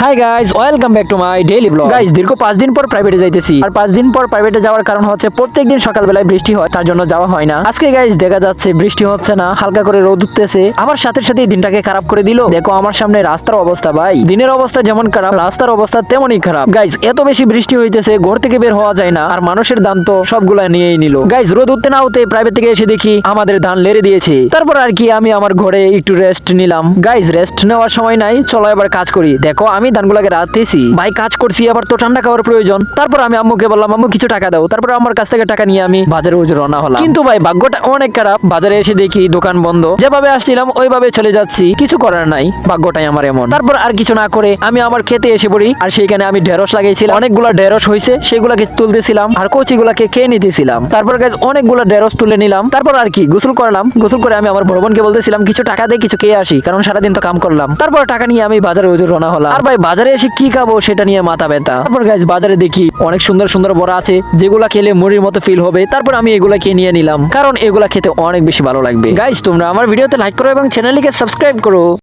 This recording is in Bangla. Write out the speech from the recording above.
Hi guys, welcome back to my daily blog. Guys, দীর্ঘ 5 দিন পর প্রাইভেটে যাইতেছি। আর 5 দিন পর প্রাইভেটে যাওয়ার কারণ হচ্ছে প্রত্যেকদিন সকালবেলায় বৃষ্টি হয়, তার জন্য যাওয়া হয় না। আজকে গাইস দেখা যাচ্ছে বৃষ্টি হচ্ছে না, হালকা করে রোদ উঠতেছে। আমার সাথে সাথে দিনটাকে খারাপ করে দিল। দেখো আমার সামনে রাস্তার অবস্থা ভাই, দিনের অবস্থা যেমন খারাপ, রাস্তার অবস্থা তেমনই খারাপ। গাইস, এত বেশি বৃষ্টি হইতেছে, ঘর থেকে বের হওয়া যায় না। আর মানুষের দান তো সবগুলা নিয়েই নিল। গাইস, রোদ উঠতে না হতে প্রাইভেট থেকে এসে দেখি আমাদের ধান লেড়ে দিয়েছে। তারপর আর কি আমি আমার ঘরে একটু রেস্ট নিলাম। গাইস, রেস্ট নেওয়ার সময় নাই, চলো এবার কাজ করি। দেখো আমি ধানগুলাকে রাখতেছি ভাই, কাজ করছি, আবার তো ঠান্ডা খাওয়ার প্রয়োজন। তারপর আমি আম্মুকে বললাম, আম্মু কিছু টাকা দাও। তারপর আমার কাছ থেকে টাকা নিয়ে আমি বাজারে রওনা হলাম। কিন্তু ভাই ভাগ্যটা অনেক খারাপ, বাজারে এসে দেখি দোকান বন্ধ। যেভাবে আসছিলাম ওইভাবে চলে যাচ্ছি, কিছু করার নাই, ভাগ্যটাই আমার এমন। তারপর আর কিছু না করে আমি আমার খেতে এসে পড়ি। আর সেইখানে আমি ঢেঁড়স লাগাইছিলাম, অনেকগুলো ঢেঁড়স হয়েছে, সেগুলাকে তুলতেছিলাম আর কচিগুলাকে খেয়ে নিতেছিলাম। তারপর গাইস অনেকগুলো ঢেঁড়স তুলে নিলাম। তারপর আর কি গোসল করলাম। গোসল করে আমি আমার বড় বোনকে বলতেছিলাম কিছু টাকা দিয়ে কিছু খেয়ে আসি, কারণ সারাদিন তো কাম করলাম। তারপর টাকা নিয়ে আমি বাজারে রওনা হলাম। আর ভাই বাজারে এসে কি খাবো সেটা নিয়ে মাথা ব্যথা। তারপর গাইস বাজারে দেখি অনেক সুন্দর সুন্দর বড়া আছে, যেগুলা খেলে মুড়ির মতো ফিল হবে। তারপর আমি এগুলাকে নিয়ে নিলাম, কারণ এগুলা খেতে অনেক বেশি ভালো লাগবে। গাইস, তোমরা আমার ভিডিওতে লাইক করো এবং চ্যানেলটিকে সাবস্ক্রাইব করো।